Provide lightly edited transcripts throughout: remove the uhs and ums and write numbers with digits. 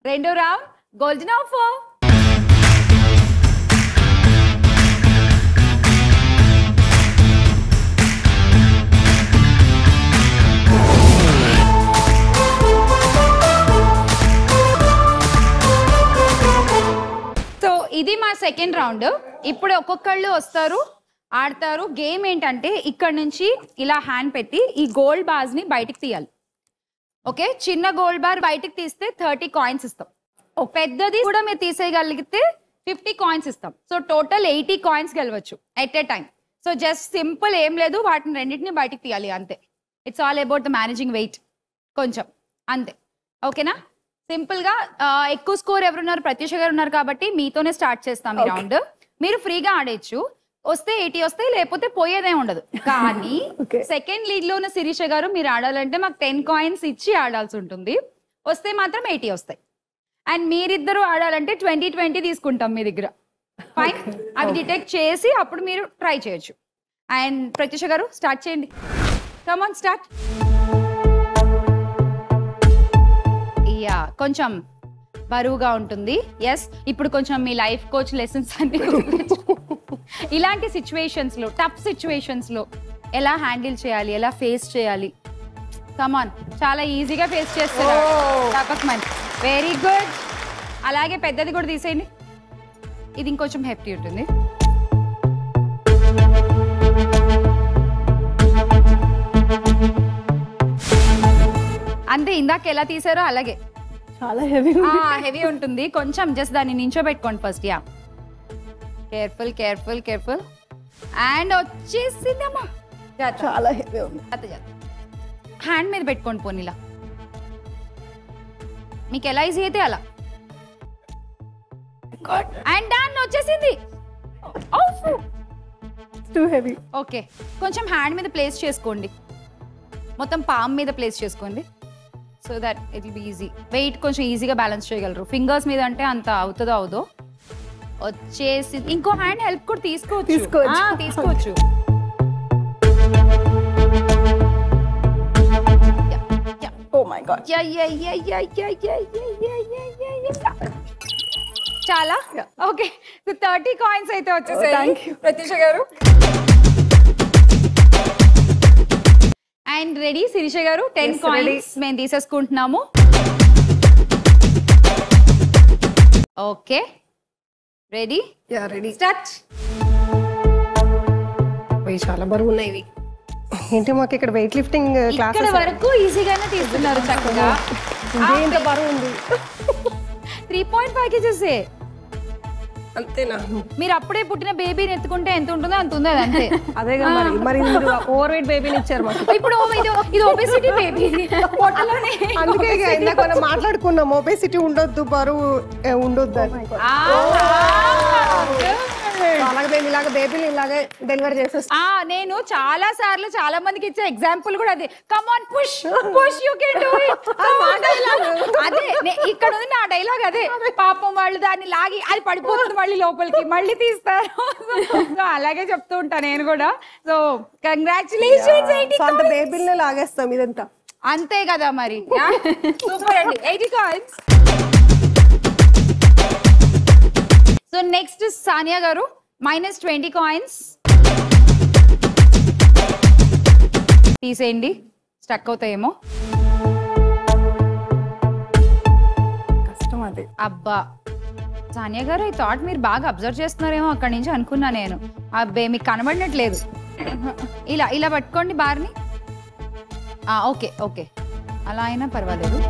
రెండో round golden offer. So ఇది మా సెకండ్ రౌండ్. ఇప్పుడు ఒక్కొక్కళ్ళు వస్తారు, ఆడతారు. గేమ్ ఏంటంటే ఇక్కడ నుంచి ఇలా హ్యాండ్ పెట్టి ఈ గోల్డ్ బార్స్ ని బయటికి తీయాలి. ఓకే, చిన్న గోల్డ్ బార్ బయటికి తీస్తే 30 కాయిన్స్ ఇస్తాం. పెద్దది కూడా మీరు తీసేయగలిగితే 50 కాయిన్స్ ఇస్తాం. సో టోటల్ 80 కాయిన్స్ గెలవచ్చు at a time. So just simple, ఏం లేదు, వాటిని రెండింటిని బయటికి తీయాలి అంతే. It's all about the managing weight కొంచెం అంతే. ఓకేనా? సింపుల్ గా ఎక్కువ స్కోర్ ఎవరున్నారు? ప్రత్యూష గారు ఉన్నారు కాబట్టి మీతోనే స్టార్ట్ చేస్తాం ఈ రౌండ్. మీరు ఫ్రీగా ఆడేయచ్చు. వస్తే 80 వస్తాయి, లేకపోతే పోయేదే ఉండదు. కానీ సెకండ్ లీడ్ లో ఉన్న శిరీష గారు మీరు ఆడాలంటే మాకు 10 కాయిన్స్ ఇచ్చి ఆడాల్సి ఉంటుంది. వస్తే మాత్రం 80 వస్తాయి. అండ్ మీరిద్దరు ఆడాలంటే 20 తీసుకుంటాం మీ దగ్గర. ఫైన్, అవి డిటెక్ట్ చేసి అప్పుడు మీరు ట్రై చేయొచ్చు. అండ్ ప్రత్యూష గారు స్టార్ట్ చేయండి. Come on, start. యా, కొంచెం బరువుగా ఉంటుంది. ఎస్, ఇప్పుడు కొంచెం మీ లైఫ్ కోచ్ లెసన్స్ అన్ని ఇలాంటి సిచ్యువేషన్స్ లో, టఫ్ సిచ్యువేషన్స్ లో ఎలా హ్యాండిల్ చేయాలి, ఎలా ఫేస్ చేయాలి. కమాన్, చాలా ఈజీగా ఫేస్ చేస్తున్నారు. Very good. అలాగే పెద్దది కూడా తీసేయండి. ఇది ఇంకొంచెం హెఫ్టీ ఉంటుంది. అంతే, ఇందాక ఎలా తీసారో అలాగే. చాలా హెవీ ఉంటుంది కొంచెం. జస్ట్ దాన్ని నించోబెట్టుకోండి first. Yeah, careful careful careful. And వచ్చేసిందమ్మా. చాలా హెవీ ఉంది. హ్యాండ్ మీద పెట్టుకోండి పోనీలా, మీకు ఎలా ఈజీ అయితే అలా. అండ్ డన్, వచ్చేసింది. Too heavy. ఓకే, కొంచెం హ్యాండ్ మీద ప్లేస్ చేసుకోండి, మొత్తం పామ్ మీద ప్లేస్ చేసుకోండి. So that it will be easy. Weight కొంచెం ఈజీగా బ్యాలెన్స్ చేయగలరు. ఫింగర్స్ మీద అంటే అంత అవుతుందో అవుదో. వచ్చేసి ఇంకో హ్యాండ్ హెల్ప్ కూడా తీసుకోవచ్చు. Oh my god. చాలా ఓకే. 30 కాయిన్స్ అయితే వచ్చేసాయి ప్రత్యూష గారు. అండ్ రెడీ శిరీష గారు? 10 కాయిన్స్ మేము తీసేసుకుంటున్నాము. Okay, ready? Yeah, ready. Start. చాలా బరువు ఉన్నాయి ఇవి. ఏంటి, మాకు ఇక్కడ వెయిట్ లిఫ్టింగ్ క్లాస్ ఇక్కడ వరకు ఈజీగానే తీస్తున్నారు చక్కగా. ఇంత బరువు ఉంది. 3.5 kgs. అంతేనా? మీరు అప్పుడే పుట్టిన బేబీని ఎత్తుకుంటే ఎంత ఉంటుందో అంత ఉంది. అది అంతే. అదే కదా మరి మీరు ఓవర్ వెయిట్ బేబీని ఇచ్చారు మాకు. ఇప్పుడు ఇది ఒబేసిటీ బేబీ. అందుకే ఇందాక మనం మాట్లాడుకున్నాం, ఒబేసిటీ ఉండొద్దు, బరువు ఉండొద్దు అని. అలాగే మేము ఇలాగ బేబీని ఇలాగే డెలివరీ చేసేస్తాం. నేను చాలా సార్లు చాలా మందికి ఇచ్చే ఎగ్జాంపుల్ కూడా అది. Come on, push push, you can do it. అదే ఇక్కడ ఉంది నా డైలాగ్. అదే పాపం వాళ్ళు దాన్ని లాగి అది పడిపోతుంది మళ్ళీ లోపలికి, మళ్ళీ తీస్తారు. సో అలాగే చెప్తూ ఉంటా నేను కూడా. So congratulations. అంత బేబీని లాగేస్తాం ఇదంతా. అంతే కదా మరి. సూపర్ అండి. 80 కాయిన్స్. సో నెక్స్ట్ సానియా గారు, -20 కాయిన్స్ తీసేయండి. స్టక్ అవుతాయేమో. కష్టం అది. అబ్బా సానియా గారు, ఈ థాట్ మీరు బాగా అబ్జర్వ్ చేస్తున్నారేమో అక్కడి నుంచి అనుకున్నా నేను. అబ్బే మీకు కనబడినట్లేదు. ఇలా ఇలా పట్టుకోండి బార్ని. ఓకే ఓకే, అలా అయినా పర్వాలేదు.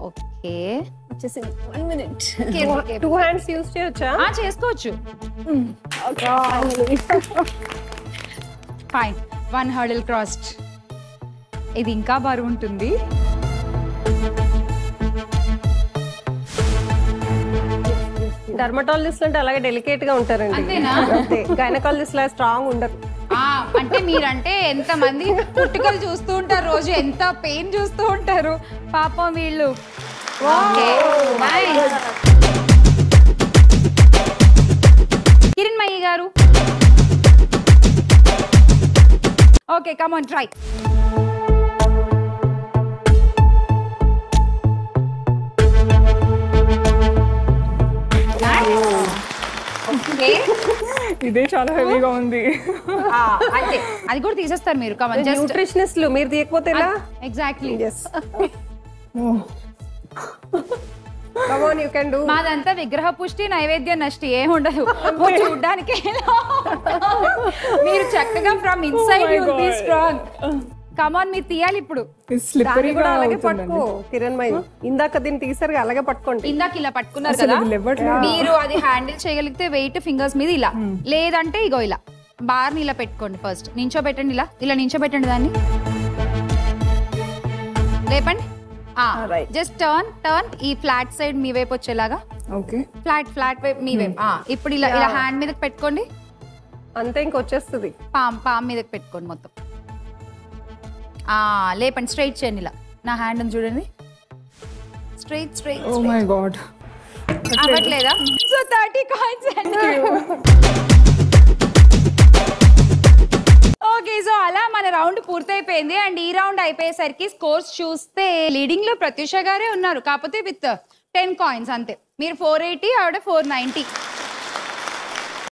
ఓకే, వచ్చేసింది. 1 minute. 2 hands యూస్ చేయొచ్చా? చేసుకోవచ్చు. Fine, 1 hurdle crossed. ఇది ఇంకా బరువు ఉంటుంది. డర్మటాలజిస్ట్ అంటే అలాగే డెలికేట్ గా ఉంటారండి. అంతేనా? గైనకాలజిస్ట్ లా స్ట్రాంగ్ ఉండరు. అంటే మీరంటే ఎంత మంది పుట్టుకలు చూస్తూ ఉంటారు, రోజు ఎంత పెయిన్ చూస్తూ ఉంటారు పాపం వీళ్ళు. Kiranmayi okay come on try. ఇదే చాలా హెవీగా ఉంది. అంతే, అది కూడా తీసేస్తారు మీరు. కమ్ ఆన్ జస్ట్ న్యూట్రిషనిస్టులు మీరు తీయకపోతే ఎలా? Exactly. Yes. Come on, you can do. మాదంతా విగ్రహ పుష్టి నైవేద్య నష్టి ఏం ఉండదు, చూడ్డానికి మీరు చక్కగా from inside you will be strong. Come on, మీరు తీయాలి ఇప్పుడు. దాన్ని స్లిప్పరీగా కూడా అలాగే పట్టుకో కిరణ్ మై. ఇందాక దీన్ని తీసారు అలాగే పట్టుకోండి. ఇందాక ఇలా పట్టుకున్నారు కదా, ఇవ్వట్లేదు. మీరు అది హ్యాండిల్ చేయగలిగితే వెయిట్ ఫింగర్స్ మీద ఇలా, లేదంటే ఇగో ఇలా బార్ని ఇలా పెట్టుకోండి. ఫస్ట్ నించోబెట్టండి, ఇలా ఇలా నించోబెట్టండి, దాన్ని లేపండి. జస్ట్ టర్న్ టర్న్, ఈ ఫ్లాట్ సైడ్ మీ వైపు వచ్చేలాగా. ఓకే, ఫ్లాట్ ఫ్లాట్ వైపు మీ వైపు. ఇప్పుడు ఇలా ఇలా హ్యాండ్ మీదకి పెట్టుకోండి, అంతే ఇంకొచ్చేస్తుంది. పామ్ మీదకి పెట్టుకోండి మొత్తం. లేపండి, స్ట్రైట్ చేయండి. ఇలా నా హ్యాండ్ ఉంది చూడండి, straight straight. Oh my god, అవ్వట్లేదా? సో 30 కాయిన్స్ అండి. ఓకే, సో అలా మన రౌండ్ పూర్తయిపోయింది. అండ్ ఈ రౌండ్ అయిపోయేసరికి స్కోర్స్ చూస్తే లీడింగ్ లో ప్రత్యూష గారే ఉన్నారు, కాకపోతే విత్ 10 కాయిన్స్ అంతే. మీరు 480, ఆవిడ 490.